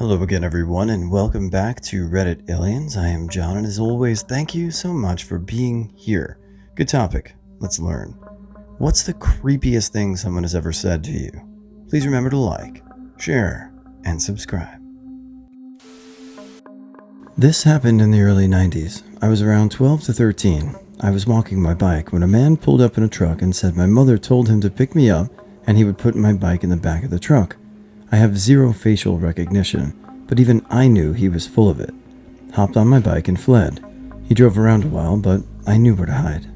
Hello again, everyone, and welcome back to Reddit Aliens. I am John, and as always, thank you so much for being here. Good topic. Let's learn. What's the creepiest thing someone has ever said to you? Please remember to like, share, and subscribe. This happened in the early 90s. I was around 12 to 13. I was walking my bike when a man pulled up in a truck and said my mother told him to pick me up and he would put my bike in the back of the truck. I have zero facial recognition, but even I knew he was full of it. Hopped on my bike and fled. He drove around a while, but I knew where to hide.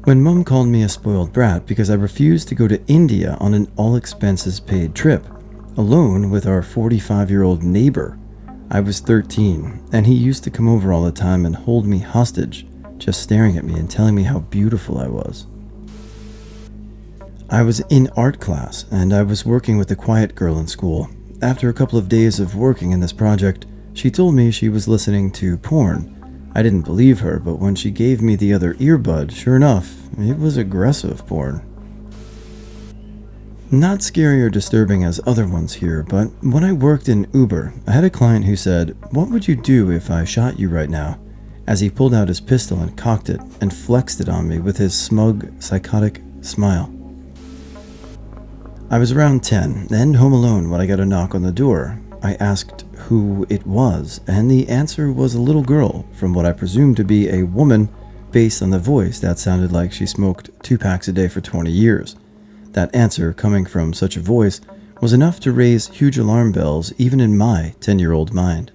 When Mum called me a spoiled brat because I refused to go to India on an all-expenses-paid trip, alone with our 45-year-old neighbor. I was 13, and he used to come over all the time and hold me hostage, just staring at me and telling me how beautiful I was. I was in art class, and I was working with the quiet girl in school. After a couple of days of working in this project, she told me she was listening to porn. I didn't believe her, but when she gave me the other earbud, sure enough, it was aggressive porn. Not scary or disturbing as other ones here, but when I worked in Uber, I had a client who said, "What would you do if I shot you right now?" as he pulled out his pistol and cocked it and flexed it on me with his smug, psychotic smile. I was around 10 and home alone when I got a knock on the door. I asked who it was, and the answer was a little girl from what I presumed to be a woman based on the voice that sounded like she smoked 2 packs a day for 20 years. That answer, coming from such a voice, was enough to raise huge alarm bells even in my 10-year-old mind.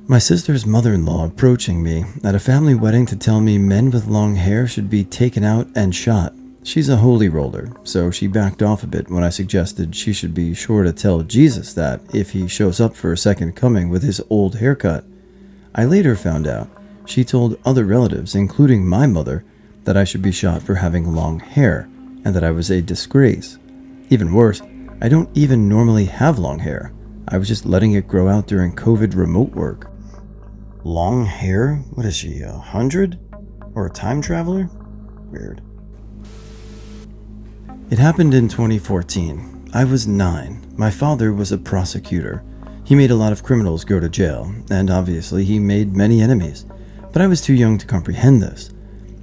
My sister's mother-in-law approaching me at a family wedding to tell me men with long hair should be taken out and shot. She's a holy roller, so she backed off a bit when I suggested she should be sure to tell Jesus that if he shows up for a second coming with his old haircut. I later found out she told other relatives, including my mother, that I should be shot for having long hair and that I was a disgrace. Even worse, I don't even normally have long hair. I was just letting it grow out during COVID remote work. Long hair? What is she, 100? Or a time traveler? Weird. It happened in 2014. I was 9. My father was a prosecutor. He made a lot of criminals go to jail, and obviously he made many enemies. But I was too young to comprehend this.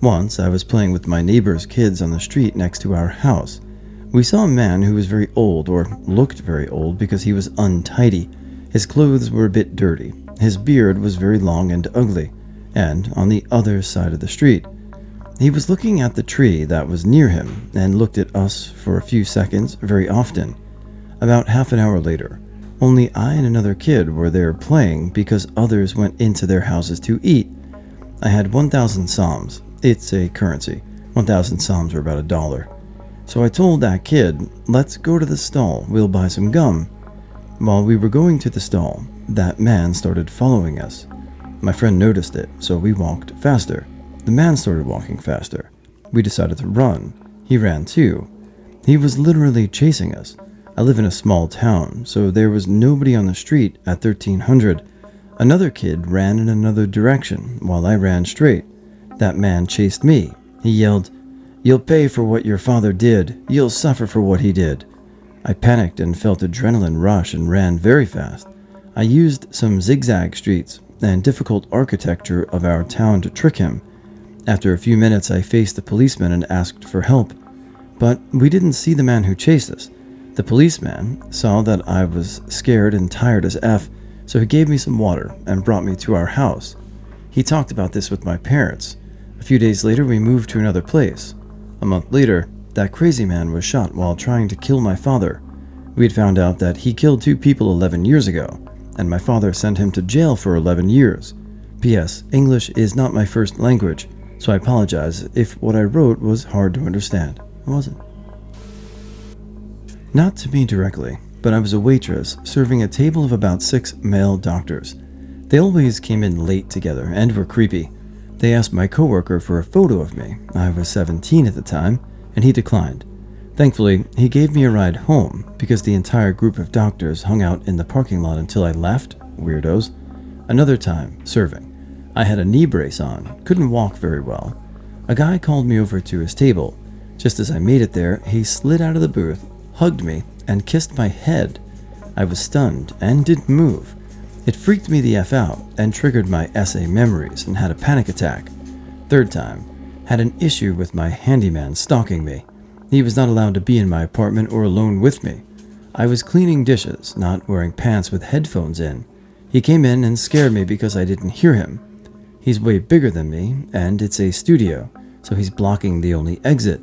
Once, I was playing with my neighbor's kids on the street next to our house. We saw a man who was very old, or looked very old because he was untidy. His clothes were a bit dirty. His beard was very long and ugly. And on the other side of the street, he was looking at the tree that was near him and looked at us for a few seconds very often. About half an hour later, only I and another kid were there playing because others went into their houses to eat. I had 1,000 psalms. It's a currency. 1,000 psalms are about $1. So I told that kid, "Let's go to the stall, we'll buy some gum." While we were going to the stall, that man started following us. My friend noticed it, so we walked faster. The man started walking faster. We decided to run. He ran too. He was literally chasing us. I live in a small town, so there was nobody on the street at 1300. Another kid ran in another direction while I ran straight. That man chased me. He yelled, "You'll pay for what your father did. You'll suffer for what he did." I panicked and felt adrenaline rush and ran very fast. I used some zigzag streets and difficult architecture of our town to trick him. After a few minutes, I faced the policeman and asked for help. But we didn't see the man who chased us. The policeman saw that I was scared and tired as F, so he gave me some water and brought me to our house. He talked about this with my parents. A few days later, we moved to another place. A month later, that crazy man was shot while trying to kill my father. We had found out that he killed 2 people 11 years ago, and my father sent him to jail for 11 years. P.S. English is not my first language, so I apologize if what I wrote was hard to understand. It wasn't. Not to me directly, but I was a waitress serving a table of about 6 male doctors. They always came in late together and were creepy. They asked my coworker for a photo of me. I was 17 at the time, and he declined. Thankfully, he gave me a ride home because the entire group of doctors hung out in the parking lot until I left. Weirdos. Another time, serving. I had a knee brace on, couldn't walk very well. A guy called me over to his table. Just as I made it there, he slid out of the booth, hugged me, and kissed my head I was stunned and didn't move. It freaked me the F out and triggered my essay memories and had a panic attack. Third time, had an issue with my handyman stalking me. He was not allowed to be in my apartment or alone with me. I was cleaning dishes, not wearing pants with headphones in. He came in and scared me because I didn't hear him. He's way bigger than me, and it's a studio, so he's blocking the only exit.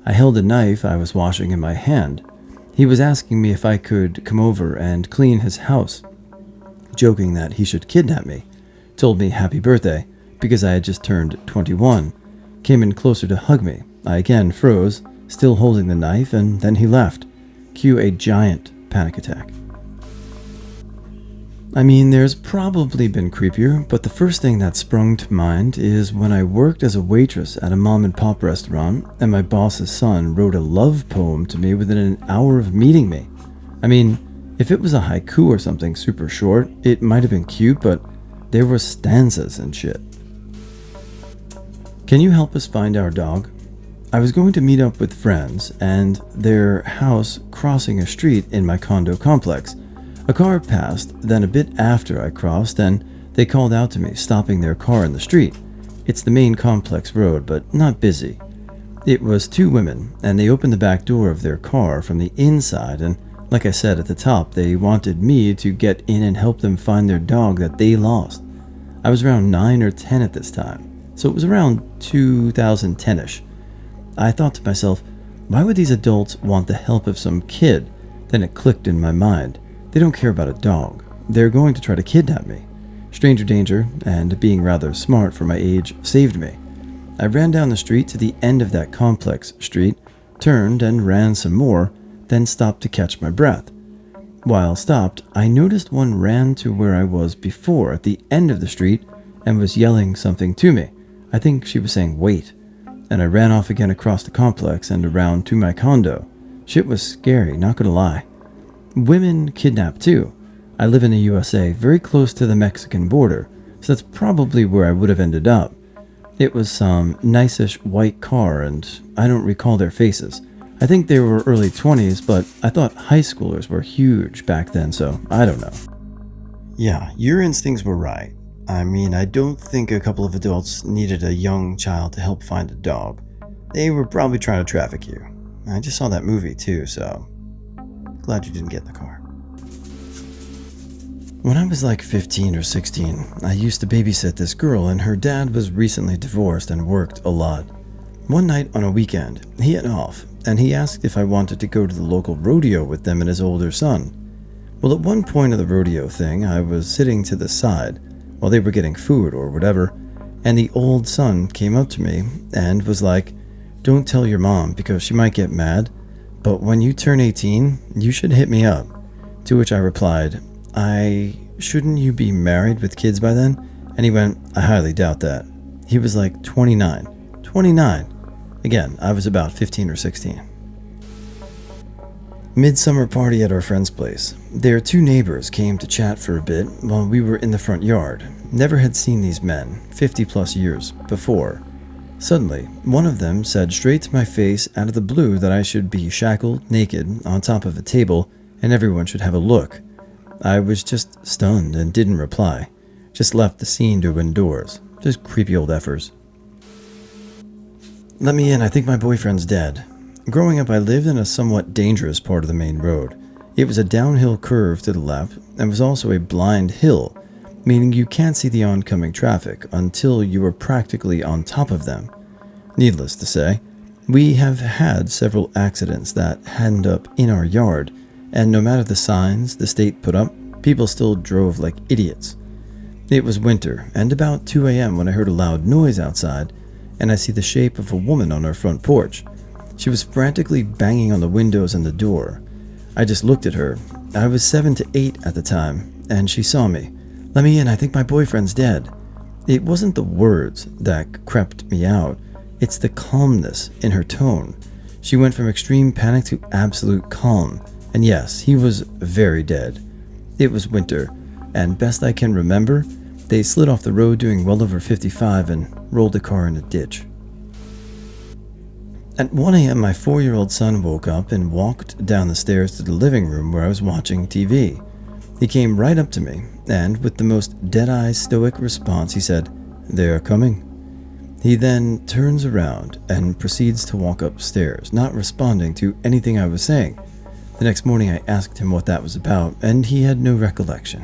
I held a knife I was washing in my hand. He was asking me if I could come over and clean his house, joking that he should kidnap me. Told me happy birthday, because I had just turned 21. Came in closer to hug me. I again froze, still holding the knife, and then he left. Cue a giant panic attack. I mean, there's probably been creepier, but the first thing that sprung to mind is when I worked as a waitress at a mom and pop restaurant and my boss's son wrote a love poem to me within an hour of meeting me. I mean, if it was a haiku or something super short, it might have been cute, but there were stanzas and shit. Can you help us find our dog? I was going to meet up with friends and their house crossing a street in my condo complex. A car passed, then a bit after I crossed, and they called out to me, stopping their car in the street. It's the main complex road, but not busy. It was two women, and they opened the back door of their car from the inside, and like I said at the top, they wanted me to get in and help them find their dog that they lost. I was around 9 or 10 at this time, so it was around 2010-ish. I thought to myself, why would these adults want the help of some kid? Then it clicked in my mind. They don't care about a dog. They're going to try to kidnap me. Stranger danger, and being rather smart for my age, saved me. I ran down the street to the end of that complex street, turned and ran some more, then stopped to catch my breath. While stopped, I noticed one ran to where I was before at the end of the street and was yelling something to me. I think she was saying wait. And I ran off again across the complex and around to my condo. Shit was scary, not gonna lie. Women kidnap too. I live in the USA, very close to the Mexican border, so that's probably where I would have ended up. It was some nice-ish white car, and I don't recall their faces. I think they were early 20s, but I thought high schoolers were huge back then, so I don't know. Yeah, your instincts were right. I mean, I don't think a couple of adults needed a young child to help find a dog. They were probably trying to traffic you. I just saw that movie too, so glad you didn't get in the car. When I was like 15 or 16, I used to babysit this girl, and her dad was recently divorced and worked a lot. One night on a weekend, he had off, and he asked if I wanted to go to the local rodeo with them and his older son. Well, at one point of the rodeo thing, I was sitting to the side while they were getting food or whatever, and the old son came up to me and was like, "Don't tell your mom because she might get mad, but when you turn 18, you should hit me up." To which I replied, shouldn't you be married with kids by then? And he went, "I highly doubt that." He was like 29. 29. Again, I was about 15 or 16. Midsummer party at our friend's place. Their two neighbors came to chat for a bit while we were in the front yard. Never had seen these men, 50 plus years, before. Suddenly, one of them said straight to my face out of the blue that I should be shackled, naked, on top of a table, and everyone should have a look. I was just stunned and didn't reply. Just left the scene to indoors. Just creepy old effers. Let me in, I think my boyfriend's dead. Growing up, I lived in a somewhat dangerous part of the main road. It was a downhill curve to the left and was also a blind hill, meaning you can't see the oncoming traffic until you are practically on top of them. Needless to say, we have had several accidents that end up in our yard, and no matter the signs the state put up, people still drove like idiots. It was winter, and about 2 a.m. when I heard a loud noise outside, and I see the shape of a woman on our front porch. She was frantically banging on the windows and the door. I just looked at her. I was 7 to 8 at the time, and she saw me. "Let me in, I think my boyfriend's dead." It wasn't the words that crept me out, it's the calmness in her tone. She went from extreme panic to absolute calm, and yes, he was very dead. It was winter, and best I can remember, they slid off the road doing well over 55 and rolled the car in a ditch. At 1 a.m., my 4-year-old son woke up and walked down the stairs to the living room where I was watching TV. He came right up to me, and with the most dead-eye stoic response, he said, "They are coming." He then turns around and proceeds to walk upstairs, not responding to anything I was saying. The next morning I asked him what that was about, and he had no recollection.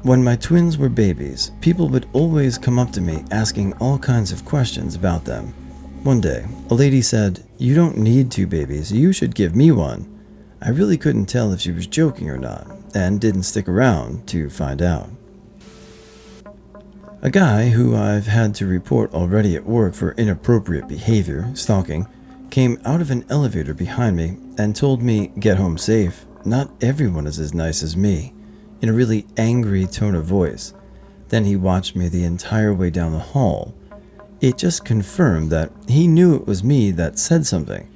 When my twins were babies, people would always come up to me asking all kinds of questions about them. One day, a lady said, "You don't need 2 babies, you should give me one." I really couldn't tell if she was joking or not, and didn't stick around to find out. A guy who I've had to report already at work for inappropriate behavior, stalking, came out of an elevator behind me and told me, "Get home safe. Not everyone is as nice as me," in a really angry tone of voice. Then he watched me the entire way down the hall. It just confirmed that he knew it was me that said something.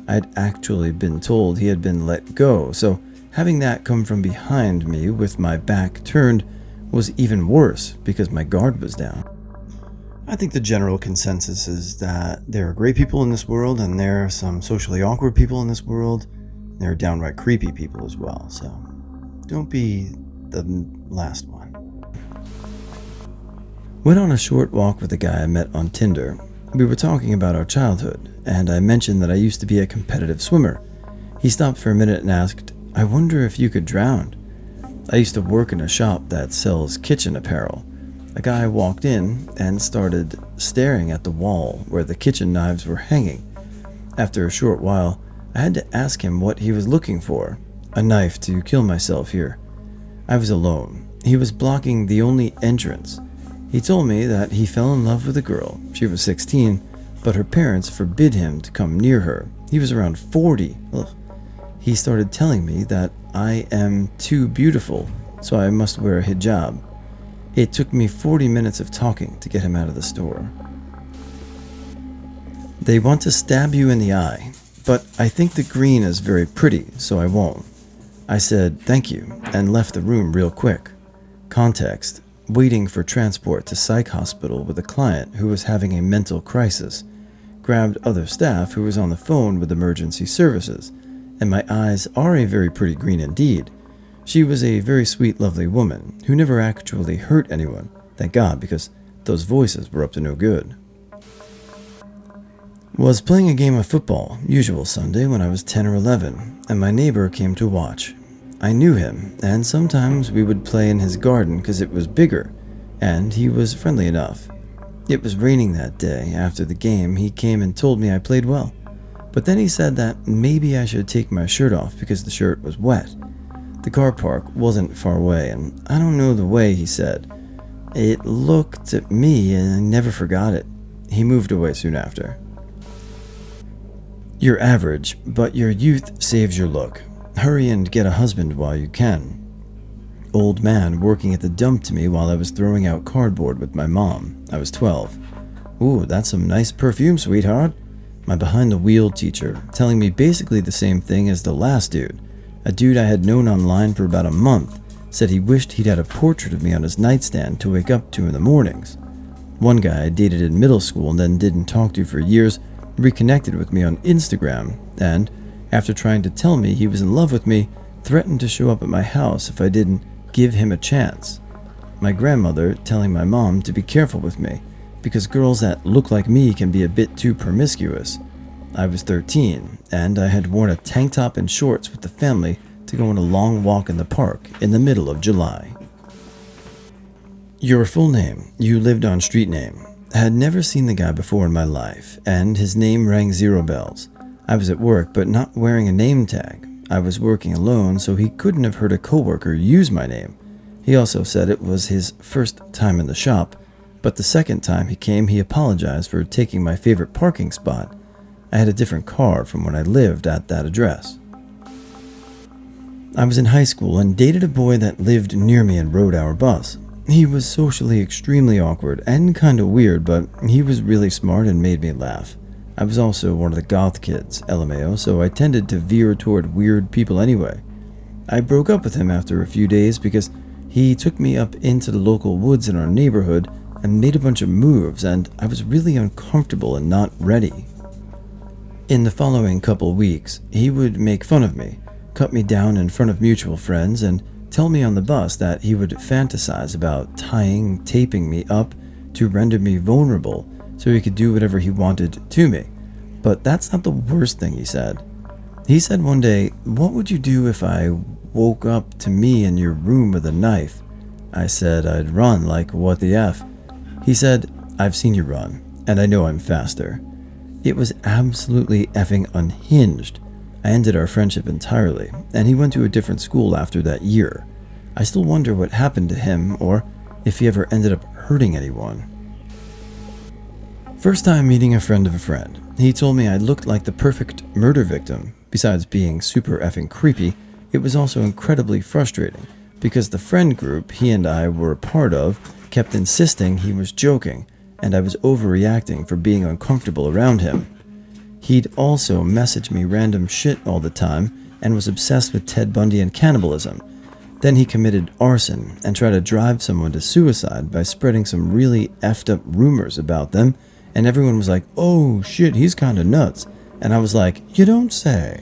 I'd actually been told he had been let go, so having that come from behind me with my back turned was even worse because my guard was down. I think the general consensus is that there are great people in this world and there are some socially awkward people in this world. There are downright creepy people as well, so don't be the last one. Went on a short walk with a guy I met on Tinder. We were talking about our childhood, and I mentioned that I used to be a competitive swimmer. He stopped for a minute and asked, "I wonder if you could drown." I used to work in a shop that sells kitchen apparel. A guy walked in and started staring at the wall where the kitchen knives were hanging. After a short while, I had to ask him what he was looking for. "A knife to kill myself here." I was alone. He was blocking the only entrance. He told me that he fell in love with a girl. She was 16, but her parents forbid him to come near her. He was around 40. Ugh. He started telling me that I am too beautiful, so I must wear a hijab. It took me 40 minutes of talking to get him out of the store. "They want to stab you in the eye, but I think the green is very pretty, so I won't." I said thank you and left the room real quick. Context: waiting for transport to psych hospital with a client who was having a mental crisis. Grabbed other staff who was on the phone with emergency services, and my eyes are a very pretty green indeed. She was a very sweet, lovely woman who never actually hurt anyone, thank God, because those voices were up to no good. Was playing a game of football, usual Sunday, when I was 10 or 11, and my neighbor came to watch. I knew him, and sometimes we would play in his garden because it was bigger, and he was friendly enough. It was raining that day. After the game, he came and told me I played well, but then he said that maybe I should take my shirt off because the shirt was wet. The car park wasn't far away, and I don't know the way, he said. It looked at me, and I never forgot it. He moved away soon after. You're average, but your youth saves your look. Hurry and get a husband while you can. Old man working at the dump to me while I was throwing out cardboard with my mom. I was 12. Ooh, that's some nice perfume, sweetheart. My behind-the-wheel teacher, telling me basically the same thing as the last dude. A dude I had known online for about a month said he wished he'd had a portrait of me on his nightstand to wake up to in the mornings. One guy I dated in middle school and then didn't talk to for years reconnected with me on Instagram and, after trying to tell me he was in love with me, threatened to show up at my house if I didn't give him a chance. My grandmother telling my mom to be careful with me because girls that look like me can be a bit too promiscuous. I was 13, and I had worn a tank top and shorts with the family to go on a long walk in the park in the middle of July. Your full name. You lived on street name. Had never seen the guy before in my life, and his name rang 0 bells. I was at work, but not wearing a name tag. I was working alone, so he couldn't have heard a coworker use my name. He also said it was his first time in the shop, but the second time he came, he apologized for taking my favorite parking spot. I had a different car from when I lived at that address. I was in high school and dated a boy that lived near me and rode our bus. He was socially extremely awkward and kind of weird, but he was really smart and made me laugh. I was also one of the goth kids, LMAO, so I tended to veer toward weird people anyway. I broke up with him after a few days because he took me up into the local woods in our neighborhood and made a bunch of moves, and I was really uncomfortable and not ready. In the following couple weeks, he would make fun of me, cut me down in front of mutual friends, and tell me on the bus that he would fantasize about taping me up to render me vulnerable so he could do whatever he wanted to me. But that's not the worst thing he said. He said one day, "What would you do if I woke up to me in your room with a knife?" I said I'd run, like what the F. He said, "I've seen you run, and I know I'm faster." It was absolutely effing unhinged. I ended our friendship entirely, and he went to a different school after that year. I still wonder what happened to him, or if he ever ended up hurting anyone. First time meeting a friend of a friend, he told me I looked like the perfect murder victim. Besides being super effing creepy, it was also incredibly frustrating, because the friend group he and I were a part of kept insisting he was joking, and I was overreacting for being uncomfortable around him. He'd also message me random shit all the time, and was obsessed with Ted Bundy and cannibalism. Then he committed arson and tried to drive someone to suicide by spreading some really effed up rumors about them, and everyone was like, "Oh shit, he's kinda nuts." And I was like, "You don't say."